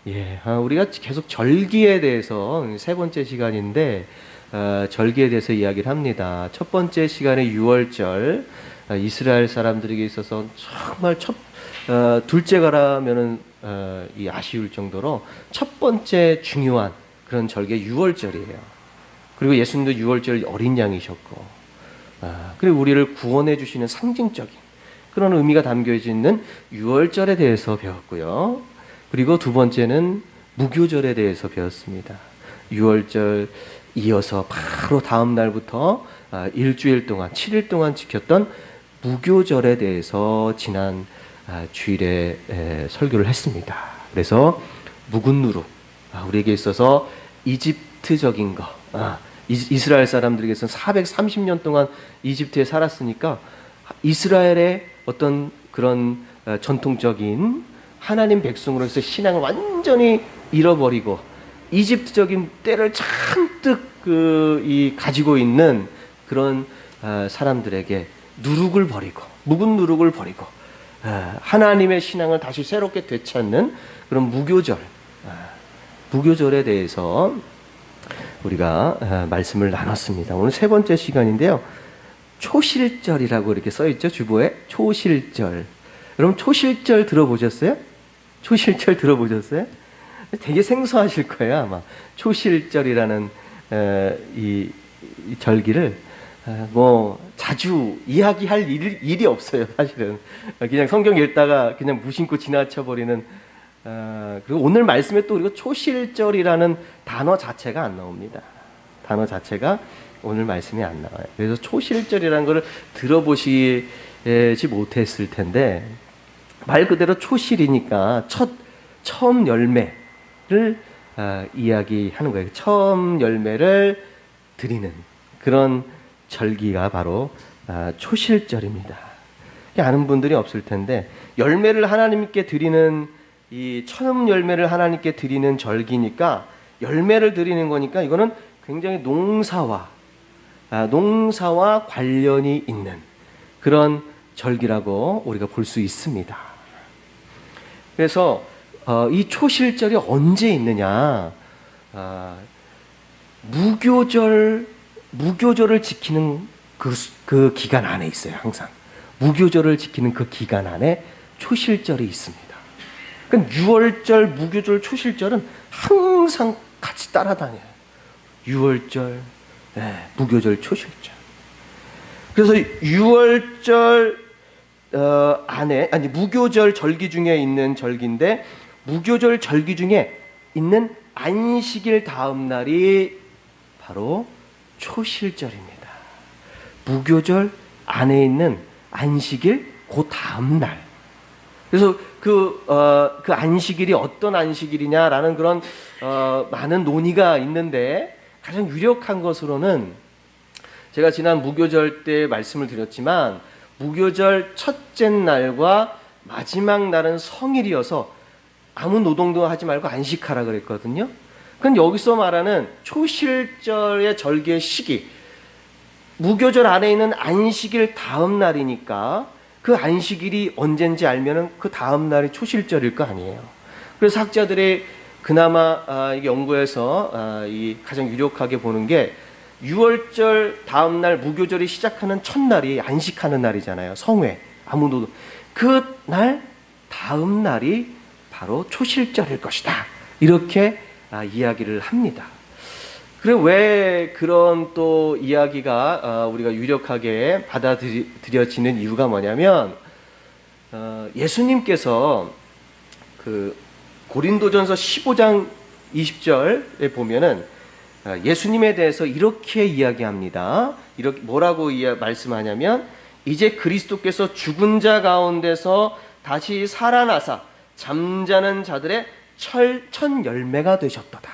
예, 우리가 계속 절기에 대해서 세 번째 시간인데 절기에 대해서 이야기를 합니다. 첫 번째 시간에 유월절, 이스라엘 사람들에게 있어서 정말 둘째가라면은 이 아쉬울 정도로 첫 번째 중요한 그런 절기 유월절이에요. 그리고 예수님도 유월절 어린 양이셨고, 그리고 우리를 구원해 주시는 상징적인 그런 의미가 담겨져 있는 유월절에 대해서 배웠고요. 그리고 두 번째는 무교절에 대해서 배웠습니다. 유월절 이어서 바로 다음 날부터 일주일 동안 7일 동안 지켰던 무교절에 대해서 지난 주일에 설교를 했습니다. 그래서 묵은 누룩, 우리에게 있어서 이집트적인 거, 이스라엘 사람들에게서 430년 동안 이집트에 살았으니까 이스라엘의 어떤 그런 전통적인 하나님 백성으로서 신앙을 완전히 잃어버리고 이집트적인 때를 잔뜩 가지고 있는 그런 사람들에게 누룩을 버리고, 묵은 누룩을 버리고 하나님의 신앙을 다시 새롭게 되찾는 그런 무교절에 대해서 우리가 말씀을 나눴습니다. 오늘 세 번째 시간인데요. 초실절이라고 이렇게 써있죠, 주보에. 초실절. 여러분 초실절 들어보셨어요? 초실절 들어보셨어요? 되게 생소하실 거예요, 아마. 초실절이라는 이 절기를 뭐 자주 이야기할 일이 없어요, 사실은. 그냥 성경 읽다가 그냥 무심코 지나쳐버리는. 그리고 오늘 말씀에 또 우리가 초실절이라는 단어 자체가 안 나옵니다. 단어 자체가 오늘 말씀에 안 나와요. 그래서 초실절이라는 것을 들어보시지 못했을 텐데, 말 그대로 초실이니까 처음 열매를 이야기하는 거예요. 처음 열매를 드리는 그런 절기가 바로 초실절입니다. 아는 분들이 없을 텐데, 열매를 하나님께 드리는, 이 처음 열매를 하나님께 드리는 절기니까, 열매를 드리는 거니까 이거는 굉장히 농사와 관련이 있는 그런 절기라고 우리가 볼 수 있습니다. 그래서 이 초실절이 언제 있느냐? 무교절을 지키는 그 기간 안에 있어요. 항상 무교절을 지키는 그 기간 안에 초실절이 있습니다. 그러니까 유월절, 무교절, 초실절은 항상 같이 따라다녀요. 유월절, 무교절, 초실절. 그래서 유월절 무교절 절기 중에 있는 절기인데, 무교절 절기 중에 있는 안식일 다음 날이 바로 초실절입니다. 무교절 안에 있는 안식일 그 다음 날. 그래서 그 안식일이 어떤 안식일이냐라는 그런 많은 논의가 있는데, 가장 유력한 것으로는 제가 지난 무교절 때 말씀을 드렸지만, 무교절 첫째 날과 마지막 날은 성일이어서 아무 노동도 하지 말고 안식하라 그랬거든요. 그럼 여기서 말하는 초실절의 절기의 시기, 무교절 안에 있는 안식일 다음 날이니까 그 안식일이 언젠지 알면은 그 다음 날이 초실절일 거 아니에요. 그래서 학자들이 그나마 연구에서 가장 유력하게 보는 게, 유월절 다음 날 무교절이 시작하는 첫날이 안식하는 날이잖아요. 성회, 아무도. 그 날 다음 날이 바로 초실절일 것이다. 이렇게 이야기를 합니다. 그리고 왜 그런 또 이야기가 우리가 유력하게 받아들여지는 이유가 뭐냐면, 예수님께서 그 고린도전서 15장 20절에 보면은 예수님에 대해서 이렇게 이야기합니다. 이렇게 뭐라고 말씀하냐면, 이제 그리스도께서 죽은 자 가운데서 다시 살아나사 잠자는 자들의 첫 열매가 되셨도다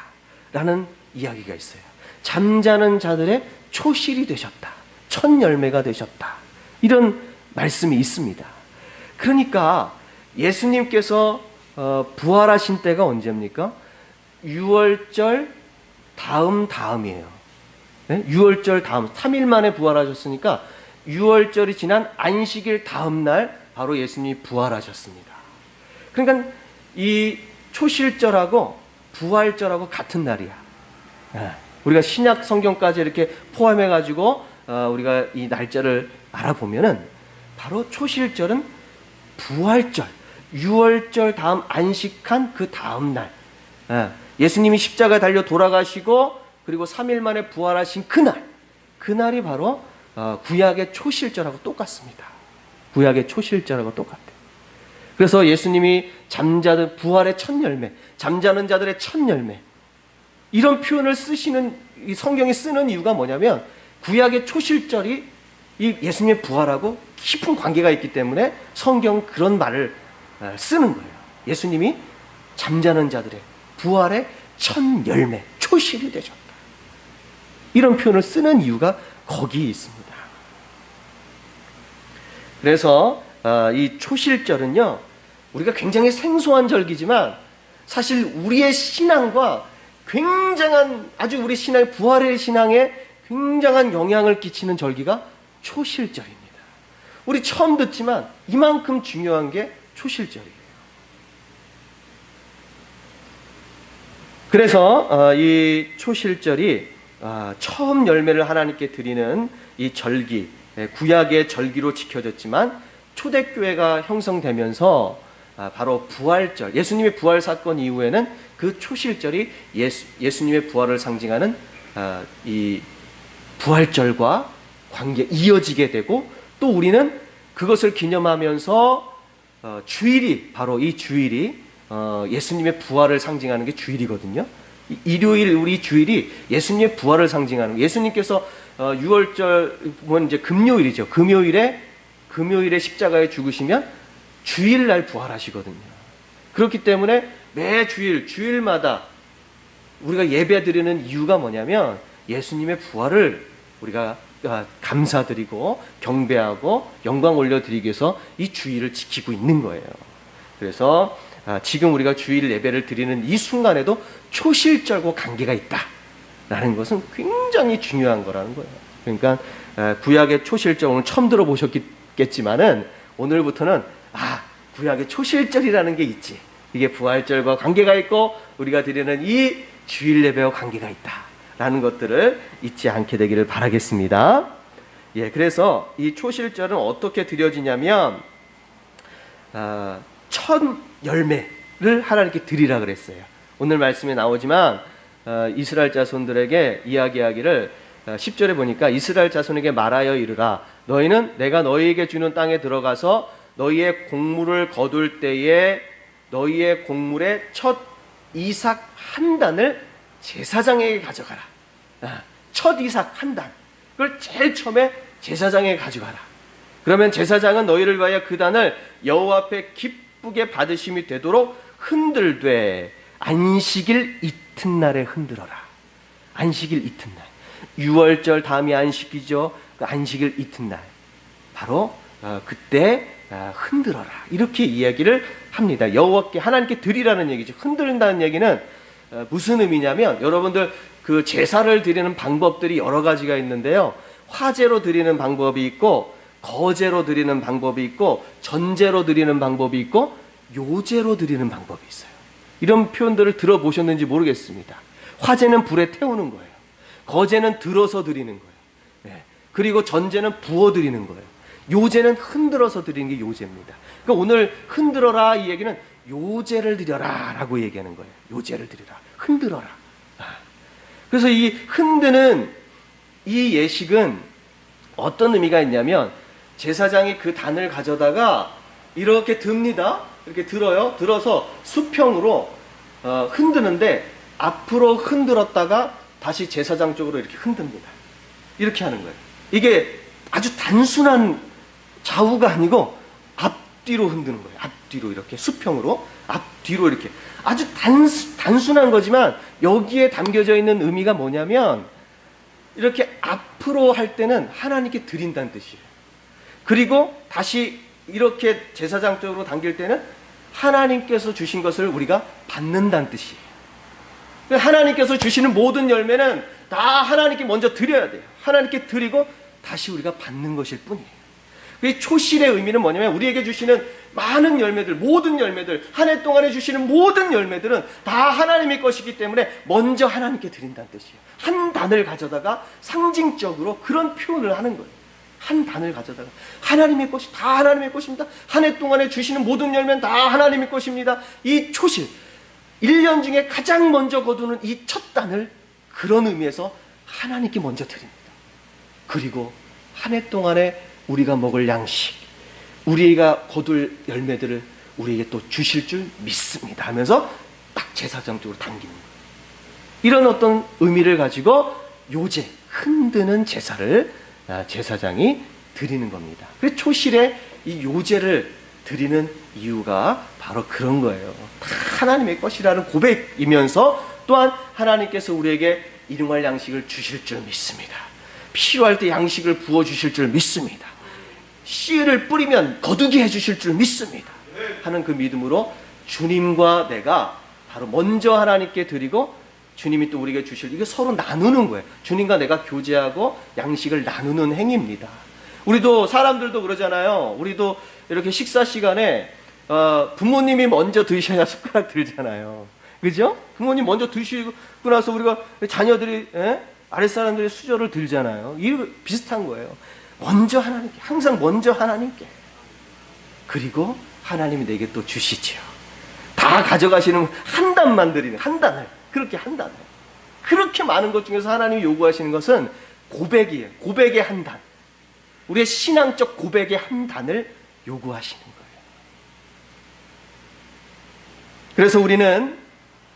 라는 이야기가 있어요. 잠자는 자들의 초실이 되셨다, 첫 열매가 되셨다, 이런 말씀이 있습니다. 그러니까 예수님께서 부활하신 때가 언제입니까? 유월절 다음이에요. 네? 유월절 다음 3일 만에 부활하셨으니까 유월절이 지난 안식일 다음 날 바로 예수님이 부활하셨습니다. 그러니까 이 초실절하고 부활절하고 같은 날이야. 우리가 신약 성경까지 이렇게 포함해가지고 우리가 이 날짜를 알아보면은 바로 초실절은 부활절, 유월절 다음 안식한 그 다음 날, 예수님이 십자가에 달려 돌아가시고 그리고 3일 만에 부활하신 그날이 바로 구약의 초실절하고 똑같습니다. 구약의 초실절하고 똑같아요. 그래서 예수님이 잠자는 부활의 첫 열매, 잠자는 자들의 첫 열매, 이런 표현을 쓰시는, 이 성경이 쓰는 이유가 뭐냐면 구약의 초실절이 이 예수님의 부활하고 깊은 관계가 있기 때문에 성경은 그런 말을 쓰는 거예요. 예수님이 잠자는 자들의 부활의 첫 열매, 초실이 되셨다. 이런 표현을 쓰는 이유가 거기에 있습니다. 그래서 이 초실절은요, 우리가 굉장히 생소한 절기지만 사실 우리의 신앙과 굉장한, 아주 우리 신앙의 부활의 신앙에 굉장한 영향을 끼치는 절기가 초실절입니다. 우리 처음 듣지만 이만큼 중요한 게 초실절이에요. 그래서 이 초실절이 처음 열매를 하나님께 드리는 이 절기, 구약의 절기로 지켜졌지만 초대교회가 형성되면서 바로 부활절, 예수님의 부활 사건 이후에는 그 초실절이 예수님의 부활을 상징하는 이 부활절과 관계 이어지게 되고, 또 우리는 그것을 기념하면서 주일이, 바로 이 주일이 예수님의 부활을 상징하는 게 주일이거든요. 일요일 우리 주일이 예수님의 부활을 상징하는, 예수님께서 유월절 보면 이제 금요일이죠. 금요일에 십자가에 죽으시면 주일날 부활하시거든요. 그렇기 때문에 매 주일마다 우리가 예배 드리는 이유가 뭐냐면 예수님의 부활을 우리가 감사드리고 경배하고 영광 올려드리기 위해서 이 주일을 지키고 있는 거예요. 그래서 지금 우리가 주일 예배를 드리는 이 순간에도 초실절과 관계가 있다라는 것은 굉장히 중요한 거라는 거예요. 그러니까 구약의 초실절 오늘 처음 들어보셨겠지만은 오늘부터는 구약의 초실절이라는 게 있지. 이게 부활절과 관계가 있고 우리가 드리는 이 주일 예배와 관계가 있다라는 것들을 잊지 않게 되기를 바라겠습니다. 그래서 이 초실절은 어떻게 드려지냐면 첫 열매를 하나님께 드리라 그랬어요. 오늘 말씀에 나오지만 이스라엘 자손들에게 이야기하기를 10절에 보니까 이스라엘 자손에게 말하여 이르라. 너희는 내가 너희에게 주는 땅에 들어가서 너희의 곡물을 거둘 때에 너희의 곡물의 첫 이삭 한 단을 제사장에게 가져가라. 첫 이삭 한 단, 그걸 제일 처음에 제사장에게 가져가라. 그러면 제사장은 너희를 위하여 그 단을 여호와 앞에 기쁘게 받으심이 되도록 흔들되 안식일 이튿날에 흔들어라. 안식일 이튿날, 유월절 다음이 안식이죠. 그 안식일 이튿날, 바로 그때 흔들어라, 이렇게 이야기를 합니다. 여호와께, 하나님께 드리라는 얘기죠. 흔들린다는 얘기는 무슨 의미냐면, 여러분들 그 제사를 드리는 방법들이 여러 가지가 있는데요. 화제로 드리는 방법이 있고, 거제로 드리는 방법이 있고, 전제로 드리는 방법이 있고, 요제로 드리는 방법이 있어요. 이런 표현들을 들어보셨는지 모르겠습니다. 화제는 불에 태우는 거예요. 거제는 들어서 드리는 거예요. 그리고 전제는 부어 드리는 거예요. 요제는 흔들어서 드리는 게 요제입니다. 그러니까 오늘 흔들어라 이 얘기는 요제를 드려라 라고 얘기하는 거예요. 요제를 드리라, 흔들어라. 그래서 이 흔드는 이 예식은 어떤 의미가 있냐면, 제사장이 그 단을 가져다가 이렇게 듭니다. 이렇게 들어요. 들어서 수평으로 흔드는데, 앞으로 흔들었다가 다시 제사장 쪽으로 이렇게 흔듭니다. 이렇게 하는 거예요. 이게 아주 단순한 좌우가 아니고 앞뒤로 흔드는 거예요. 앞뒤로 이렇게 수평으로, 앞뒤로 이렇게. 아주 단순한 거지만 여기에 담겨져 있는 의미가 뭐냐면, 이렇게 앞으로 할 때는 하나님께 드린다는 뜻이에요. 그리고 다시 이렇게 제사장 쪽으로 당길 때는 하나님께서 주신 것을 우리가 받는다는 뜻이에요. 하나님께서 주시는 모든 열매는 다 하나님께 먼저 드려야 돼요. 하나님께 드리고 다시 우리가 받는 것일 뿐이에요. 이 초실의 의미는 뭐냐면, 우리에게 주시는 많은 열매들, 모든 열매들, 한 해 동안에 주시는 모든 열매들은 다 하나님의 것이기 때문에 먼저 하나님께 드린다는 뜻이에요. 한 단을 가져다가 상징적으로 그런 표현을 하는 거예요. 한 단을 가져다가 하나님의 것이 다 하나님의 것입니다. 한 해 동안에 주시는 모든 열매는 다 하나님의 것입니다. 이 초실, 1년 중에 가장 먼저 거두는 이 첫 단을 그런 의미에서 하나님께 먼저 드립니다. 그리고 한 해 동안에 우리가 먹을 양식, 우리가 거둘 열매들을 우리에게 또 주실 줄 믿습니다 하면서 딱 제사장적으로 담기는 거예요. 이런 어떤 의미를 가지고 요제, 흔드는 제사를 제사장이 드리는 겁니다. 그래서 초실에 이 요제를 드리는 이유가 바로 그런 거예요. 다 하나님의 것이라는 고백이면서 또한 하나님께서 우리에게 일용할 양식을 주실 줄 믿습니다. 필요할 때 양식을 부어주실 줄 믿습니다. 씨를 뿌리면 거두게 해주실 줄 믿습니다 하는 그 믿음으로 주님과 내가 바로 먼저 하나님께 드리고 주님이 또 우리에게 주실, 이게 서로 나누는 거예요. 주님과 내가 교제하고 양식을 나누는 행위입니다. 우리도 사람들도 그러잖아요. 우리도 이렇게 식사 시간에 부모님이 먼저 드셔야 숟가락 들잖아요. 그죠? 부모님 먼저 드시고 나서 우리가 자녀들이 아랫사람들이 수저를 들잖아요. 이거 비슷한 거예요. 먼저 하나님께, 항상 먼저 하나님께. 그리고 하나님이 내게 또 주시죠. 다 가져가시는 한 단만 드리는, 한 단을, 그렇게 한 단을. 그렇게 많은 것 중에서 하나님이 요구하시는 것은 고백이에요. 고백의 한 단. 우리의 신앙적 고백의 한 단을 요구하시는 거예요. 그래서 우리는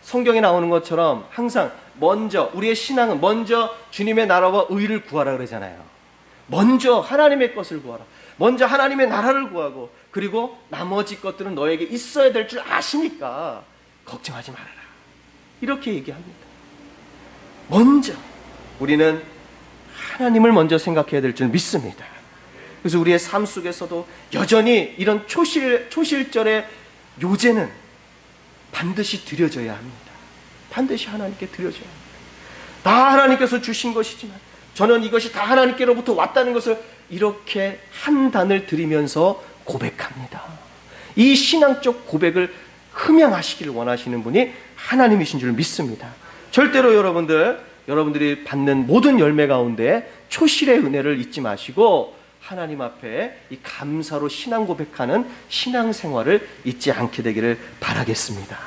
성경에 나오는 것처럼 항상 먼저, 우리의 신앙은 먼저 주님의 나라와 의를 구하라 그러잖아요. 먼저 하나님의 것을 구하라. 먼저 하나님의 나라를 구하고, 그리고 나머지 것들은 너에게 있어야 될 줄 아시니까 걱정하지 말아라. 이렇게 얘기합니다. 먼저 우리는 하나님을 먼저 생각해야 될 줄 믿습니다. 그래서 우리의 삶 속에서도 여전히 이런 초실절의 요제는 반드시 드려져야 합니다. 반드시 하나님께 드려져야 합니다. 다 하나님께서 주신 것이지만 저는 이것이 다 하나님께로부터 왔다는 것을 이렇게 한 단을 드리면서 고백합니다. 이 신앙적 고백을 흠양하시기를 원하시는 분이 하나님이신 줄 믿습니다. 절대로 여러분들이 받는 모든 열매 가운데 초실의 은혜를 잊지 마시고 하나님 앞에 이 감사로 신앙 고백하는 신앙생활을 잊지 않게 되기를 바라겠습니다.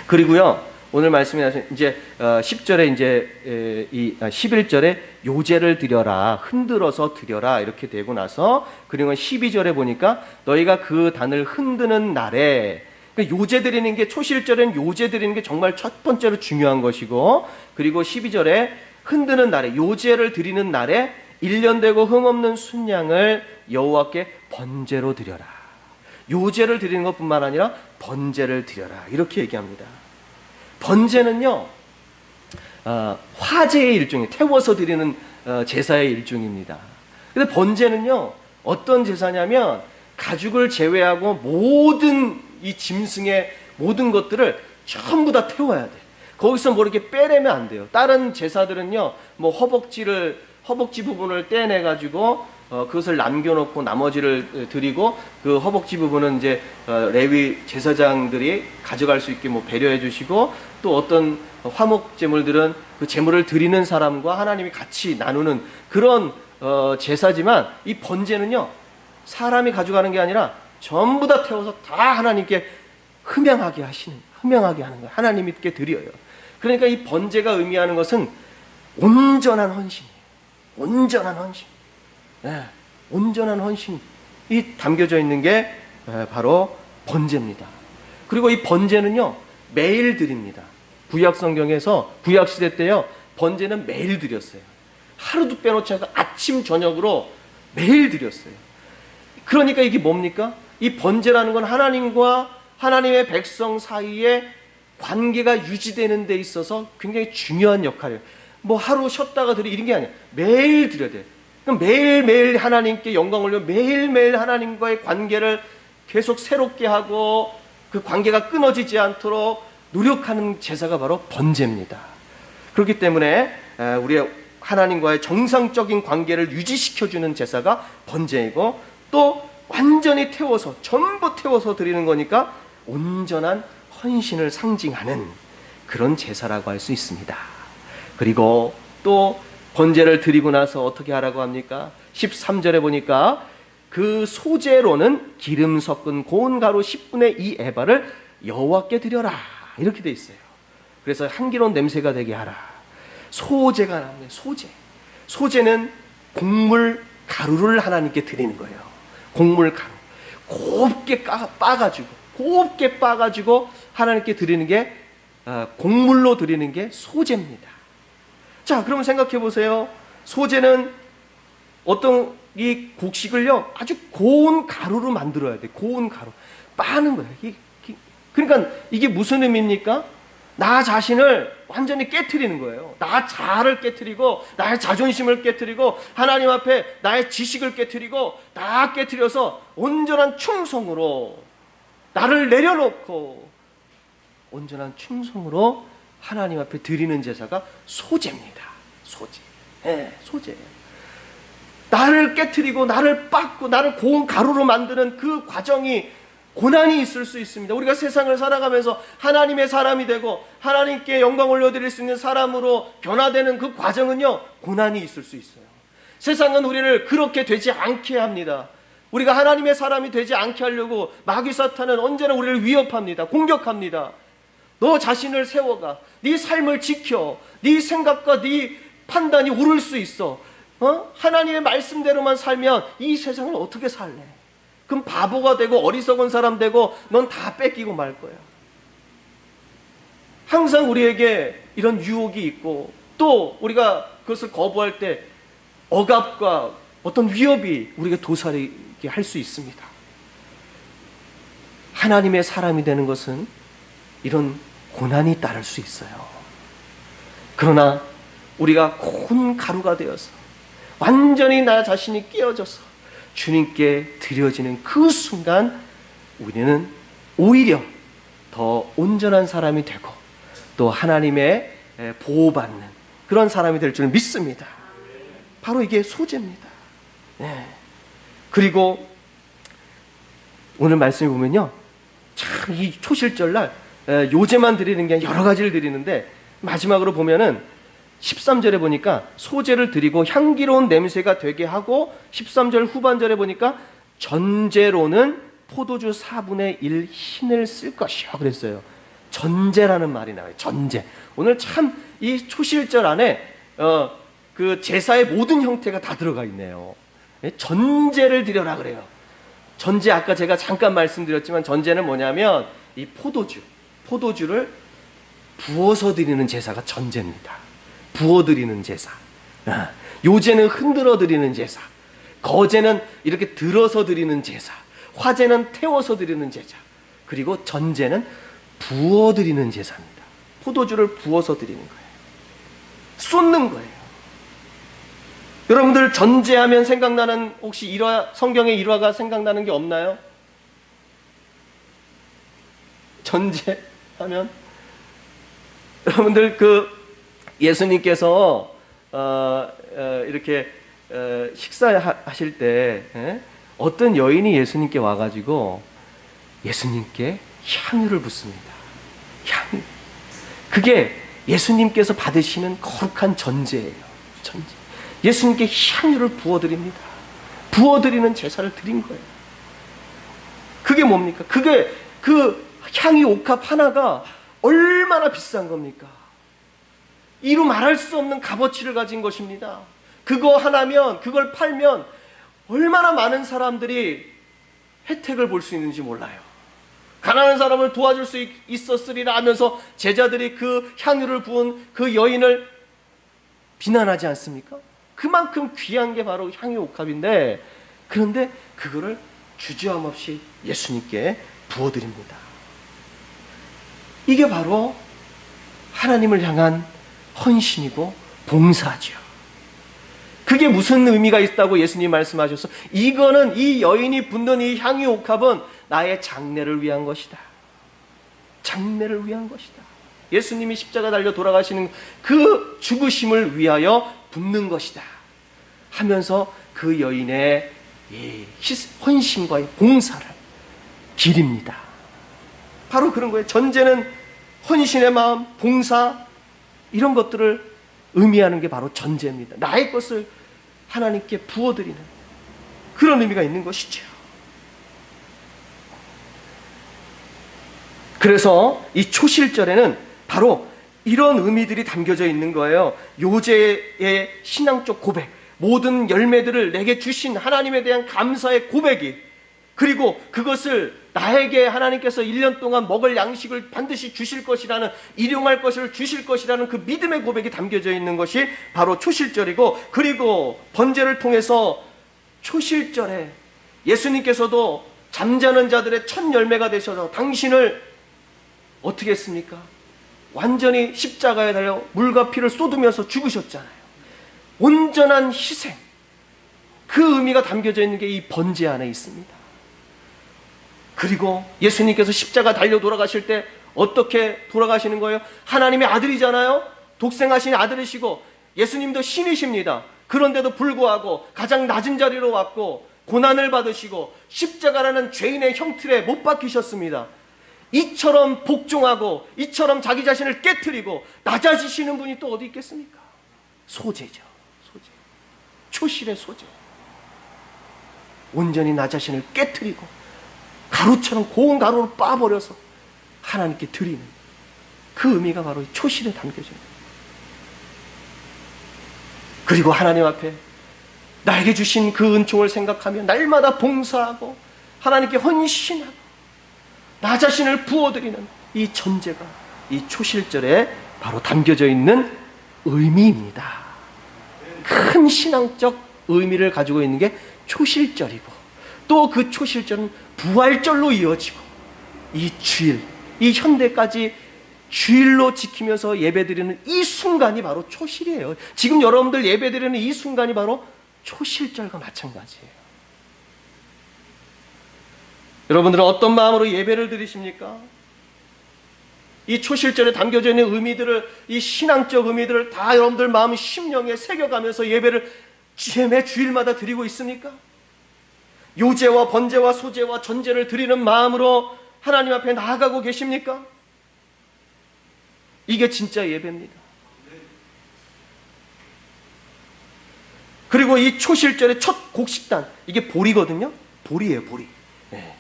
그리고요, 오늘 말씀이 이제 10절에 이제 이 11절에 요제를 드려라, 흔들어서 드려라 이렇게 되고 나서, 그리고 12절에 보니까 너희가 그 단을 흔드는 날에, 요제 드리는 게, 초실절엔 요제 드리는 게 정말 첫 번째로 중요한 것이고, 그리고 12절에 흔드는 날에, 요제를 드리는 날에 1년 되고 흠없는 순양을 여호와께 번제로 드려라. 요제를 드리는 것뿐만 아니라 번제를 드려라, 이렇게 얘기합니다. 번제는요, 화제의 일종이에요. 태워서 드리는 제사의 일종입니다. 근데 번제는요, 어떤 제사냐면 가죽을 제외하고 모든 이 짐승의 모든 것들을 전부 다 태워야 돼. 거기서 뭐 이렇게 빼내면 안 돼요. 다른 제사들은요, 뭐 허벅지 부분을 떼내가지고 그것을 남겨놓고 나머지를 드리고, 그 허벅지 부분은 이제 레위 제사장들이 가져갈 수 있게 뭐 배려해 주시고, 또 어떤 화목 제물들은 그 제물을 드리는 사람과 하나님이 같이 나누는 그런 제사지만, 이 번제는요, 사람이 가져가는 게 아니라 전부 다 태워서 다 하나님께 흠양하게 하는 거예요. 하나님께 드려요. 그러니까 이 번제가 의미하는 것은 온전한 헌신이에요. 온전한 헌신. 네, 온전한 헌신이 담겨져 있는 게 바로 번제입니다. 그리고 이 번제는요, 매일 드립니다. 구약 성경에서 구약 시대 때요, 번제는 매일 드렸어요. 하루도 빼놓지 않고 아침 저녁으로 매일 드렸어요. 그러니까 이게 뭡니까? 이 번제라는 건 하나님과 하나님의 백성 사이에 관계가 유지되는 데 있어서 굉장히 중요한 역할이에요. 뭐 하루 쉬었다가 드리 이런 게 아니에요. 매일 드려야 돼요. 그럼 매일매일 하나님께 영광을 올려 매일매일 하나님과의 관계를 계속 새롭게 하고 그 관계가 끊어지지 않도록 노력하는 제사가 바로 번제입니다. 그렇기 때문에 우리의 하나님과의 정상적인 관계를 유지시켜주는 제사가 번제이고, 또 완전히 태워서, 전부 태워서 드리는 거니까 온전한 헌신을 상징하는 그런 제사라고 할 수 있습니다. 그리고 또 번제를 드리고 나서 어떻게 하라고 합니까? 13절에 보니까 그 소제로는 기름 섞은 고운 가루 10분의 2 에바를 여호와께 드려라, 이렇게 돼 있어요. 그래서 향기로운 냄새가 되게 하라. 소제가 나옵니다. 소제는 곡물 가루를 하나님께 드리는 거예요. 곡물 가루 곱게 빻아가지고 하나님께 드리는 게, 곡물로 드리는 게 소제입니다. 자, 그러면 생각해 보세요. 소제는 어떤 이 곡식을요, 아주 고운 가루로 만들어야 돼. 고운 가루 빻는 거예요. 그러니까 이게 무슨 의미입니까? 나 자신을 완전히 깨트리는 거예요. 나 자아를 깨트리고, 나의 자존심을 깨트리고, 하나님 앞에 나의 지식을 깨트리고, 다 깨트려서 온전한 충성으로 나를 내려놓고 온전한 충성으로 하나님 앞에 드리는 제사가 소제입니다. 소제. 소제예요. 나를 깨트리고 나를 빻고 나를 고운 가루로 만드는 그 과정이 고난이 있을 수 있습니다. 우리가 세상을 살아가면서 하나님의 사람이 되고 하나님께 영광 올려드릴 수 있는 사람으로 변화되는 그 과정은요, 고난이 있을 수 있어요. 세상은 우리를 그렇게 되지 않게 합니다. 우리가 하나님의 사람이 되지 않게 하려고 마귀 사탄은 언제나 우리를 위협합니다. 공격합니다. 너 자신을 세워가. 네 삶을 지켜. 네 생각과 네 판단이 오를 수 있어. 하나님의 말씀대로만 살면 이 세상을 어떻게 살래? 그럼 바보가 되고 어리석은 사람 되고 넌 다 뺏기고 말 거야. 항상 우리에게 이런 유혹이 있고, 또 우리가 그것을 거부할 때 억압과 어떤 위협이 우리에게 도사리게 할 수 있습니다. 하나님의 사람이 되는 것은 이런 고난이 따를 수 있어요. 그러나 우리가 고운 가루가 되어서 완전히 나 자신이 깨어져서 주님께 드려지는 그 순간 우리는 오히려 더 온전한 사람이 되고 또 하나님의 보호받는 그런 사람이 될 줄 믿습니다. 바로 이게 소제입니다. 그리고 오늘 말씀을 보면요, 참 이 초실절날 요제만 드리는 게 아니라 여러 가지를 드리는데, 마지막으로 보면은 13절에 보니까 소제를 드리고 향기로운 냄새가 되게 하고, 13절 후반절에 보니까 전제로는 포도주 4분의 1 흰을 쓸 것이요 그랬어요. 전제라는 말이 나와요. 전제. 오늘 참 이 초실절 안에 그 제사의 모든 형태가 다 들어가 있네요. 전제를 드려라 그래요. 전제, 아까 제가 잠깐 말씀드렸지만 전제는 뭐냐면 이 포도주를 부어서 드리는 제사가 전제입니다. 부어드리는 제사. 요제는 흔들어 드리는 제사. 거제는 이렇게 들어서 드리는 제사. 화제는 태워서 드리는 제사. 그리고 전제는 부어드리는 제사입니다. 포도주를 부어서 드리는 거예요. 쏟는 거예요. 여러분들 전제하면 생각나는 혹시 일화, 성경의 일화가 생각나는 게 없나요? 전제하면 여러분들 그 예수님께서 이렇게 식사하실 때 어떤 여인이 예수님께 와가지고 예수님께 향유를 붓습니다. 향유. 그게 예수님께서 받으시는 거룩한 전제예요. 전제. 예수님께 향유를 부어드립니다. 부어드리는 제사를 드린 거예요. 그게 뭡니까? 그게 그 향유 옥합 하나가 얼마나 비싼 겁니까? 이루 말할 수 없는 값어치를 가진 것입니다. 그거 하나면, 그걸 팔면 얼마나 많은 사람들이 혜택을 볼 수 있는지 몰라요. 가난한 사람을 도와줄 수 있었으리라 하면서 제자들이 그 향유를 부은 그 여인을 비난하지 않습니까? 그만큼 귀한 게 바로 향유 옥합인데, 그런데 그거를 주저함 없이 예수님께 부어드립니다. 이게 바로 하나님을 향한 헌신이고 봉사죠. 그게 무슨 의미가 있다고 예수님 말씀하셔서, 이거는 이 여인이 붓는 이 향유 옥합은 나의 장례를 위한 것이다. 장례를 위한 것이다. 예수님이 십자가 달려 돌아가시는 그 죽으심을 위하여 붓는 것이다 하면서 그 여인의 이 헌신과의 봉사를 기립니다. 바로 그런 거예요. 전제는 헌신의 마음, 봉사, 이런 것들을 의미하는 게 바로 전제입니다. 나의 것을 하나님께 부어드리는 그런 의미가 있는 것이죠. 그래서 이 초실절에는 바로 이런 의미들이 담겨져 있는 거예요. 요제의 신앙적 고백, 모든 열매들을 내게 주신 하나님에 대한 감사의 고백이, 그리고 그것을 나에게 하나님께서 1년 동안 먹을 양식을 반드시 주실 것이라는, 일용할 것을 주실 것이라는 그 믿음의 고백이 담겨져 있는 것이 바로 초실절이고, 그리고 번제를 통해서 초실절에 예수님께서도 잠자는 자들의 첫 열매가 되셔서 당신을 어떻게 했습니까? 완전히 십자가에 달려 물과 피를 쏟으면서 죽으셨잖아요. 온전한 희생, 그 의미가 담겨져 있는 게 이 번제 안에 있습니다. 그리고 예수님께서 십자가 달려 돌아가실 때 어떻게 돌아가시는 거예요? 하나님의 아들이잖아요. 독생하신 아들이시고 예수님도 신이십니다. 그런데도 불구하고 가장 낮은 자리로 왔고 고난을 받으시고 십자가라는 죄인의 형틀에 못 박히셨습니다. 이처럼 복종하고 이처럼 자기 자신을 깨트리고 낮아지시는 분이 또 어디 있겠습니까? 소재죠. 소재. 초실의 소재. 온전히 나 자신을 깨트리고 가루처럼 고운 가루로 빻아버려서 하나님께 드리는 그 의미가 바로 초실에 담겨져 있는. 그리고 하나님 앞에 나에게 주신 그 은총을 생각하며 날마다 봉사하고 하나님께 헌신하고 나 자신을 부어드리는 이 전제가 이 초실절에 바로 담겨져 있는 의미입니다. 큰 신앙적 의미를 가지고 있는 게 초실절이고, 또 그 초실절은 부활절로 이어지고, 이 주일, 이 현대까지 주일로 지키면서 예배드리는 이 순간이 바로 초실이에요. 지금 여러분들 예배드리는 이 순간이 바로 초실절과 마찬가지예요. 여러분들은 어떤 마음으로 예배를 드리십니까? 이 초실절에 담겨져 있는 의미들을, 이 신앙적 의미들을 다 여러분들 마음 심령에 새겨가면서 예배를 매 주일마다 드리고 있습니까? 요제와 번제와 소제와 전제를 드리는 마음으로 하나님 앞에 나아가고 계십니까? 이게 진짜 예배입니다. 그리고 이 초실절의 첫 곡식단, 이게 보리거든요. 보리예요, 보리. 네.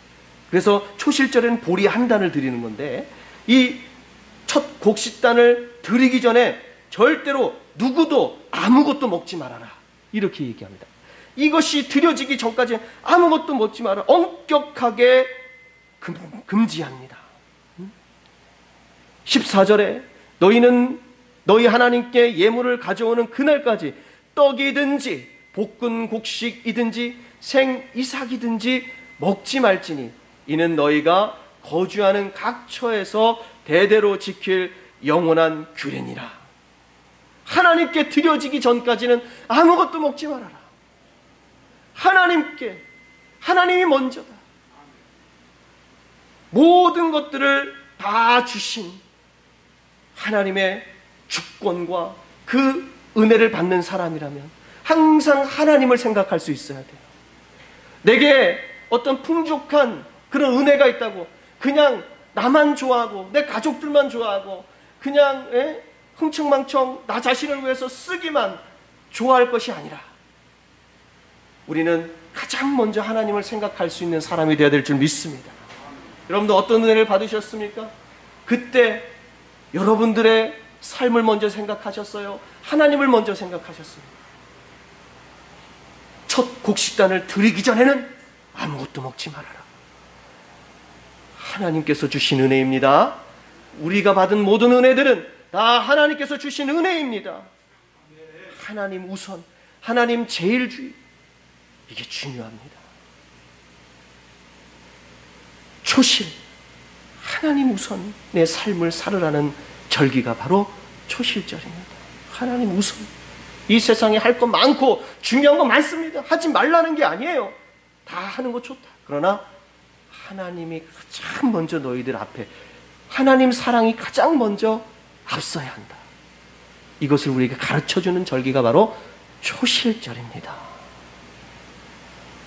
그래서 초실절에는 보리 한 단을 드리는 건데, 이 첫 곡식단을 드리기 전에 절대로 누구도 아무것도 먹지 말아라, 이렇게 얘기합니다. 이것이 드려지기 전까지 아무것도 먹지 마라, 엄격하게 금지합니다. 14절에 너희는 너희 하나님께 예물을 가져오는 그날까지 떡이든지 볶은 곡식이든지 생이삭이든지 먹지 말지니 이는 너희가 거주하는 각 처에서 대대로 지킬 영원한 규례니라. 하나님께 드려지기 전까지는 아무것도 먹지 말아라. 하나님께, 하나님이 먼저다. 모든 것들을 다 주신 하나님의 주권과 그 은혜를 받는 사람이라면 항상 하나님을 생각할 수 있어야 돼요. 내게 어떤 풍족한 그런 은혜가 있다고 그냥 나만 좋아하고 내 가족들만 좋아하고 그냥 흥청망청 나 자신을 위해서 쓰기만 좋아할 것이 아니라, 우리는 가장 먼저 하나님을 생각할 수 있는 사람이 되어야 될 줄 믿습니다. 여러분들 어떤 은혜를 받으셨습니까? 그때 여러분들의 삶을 먼저 생각하셨어요? 하나님을 먼저 생각하셨습니다. 첫 곡식단을 드리기 전에는 아무것도 먹지 말아라. 하나님께서 주신 은혜입니다. 우리가 받은 모든 은혜들은 다 하나님께서 주신 은혜입니다. 하나님 우선, 하나님 제일주의, 이게 중요합니다. 초실, 하나님 우선 내 삶을 살으라는 절기가 바로 초실절입니다. 하나님 우선. 이 세상에 할 것 많고 중요한 거 많습니다. 하지 말라는 게 아니에요. 다 하는 거 좋다. 그러나 하나님이 가장 먼저 너희들 앞에, 하나님 사랑이 가장 먼저 앞서야 한다. 이것을 우리에게 가르쳐주는 절기가 바로 초실절입니다.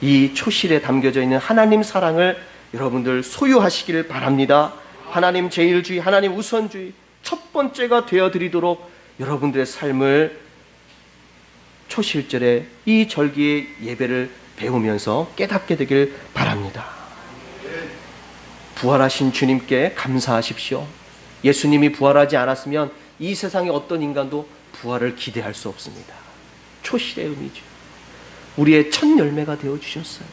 이 초실에 담겨져 있는 하나님 사랑을 여러분들 소유하시기를 바랍니다. 하나님 제일주의, 하나님 우선주의 첫 번째가 되어드리도록 여러분들의 삶을 초실절에 이 절기의 예배를 배우면서 깨닫게 되길 바랍니다. 부활하신 주님께 감사하십시오. 예수님이 부활하지 않았으면 이 세상의 어떤 인간도 부활을 기대할 수 없습니다. 초실의 의미죠. 우리의 첫 열매가 되어주셨어요.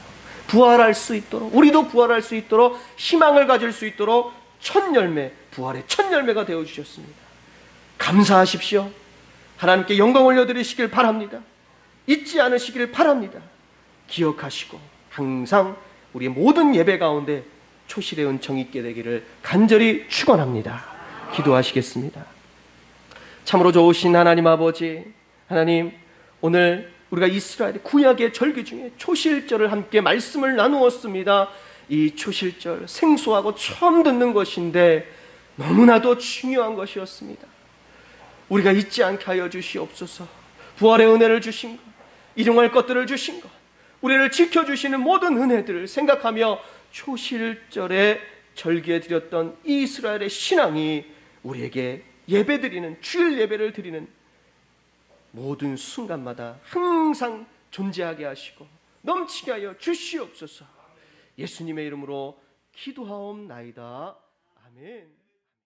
부활할 수 있도록, 우리도 부활할 수 있도록, 희망을 가질 수 있도록 첫 열매, 부활의 첫 열매가 되어주셨습니다. 감사하십시오. 하나님께 영광 올려드리시길 바랍니다. 잊지 않으시길 바랍니다. 기억하시고 항상 우리의 모든 예배 가운데 초실의 은총이 있게 되기를 간절히 축원합니다. 기도하시겠습니다. 참으로 좋으신 하나님 아버지, 하나님, 오늘 우리가 이스라엘의 구약의 절기 중에 초실절을 함께 말씀을 나누었습니다. 이 초실절 생소하고 처음 듣는 것인데 너무나도 중요한 것이었습니다. 우리가 잊지 않게 하여 주시옵소서. 부활의 은혜를 주신 것, 일용할 것들을 주신 것, 우리를 지켜주시는 모든 은혜들을 생각하며 초실절에 절기에 드렸던 이스라엘의 신앙이 우리에게 예배드리는, 주일 예배를 드리는 모든 순간마다 항상 존재하게 하시고 넘치게 하여 주시옵소서. 예수님의 이름으로 기도하옵나이다. 아멘.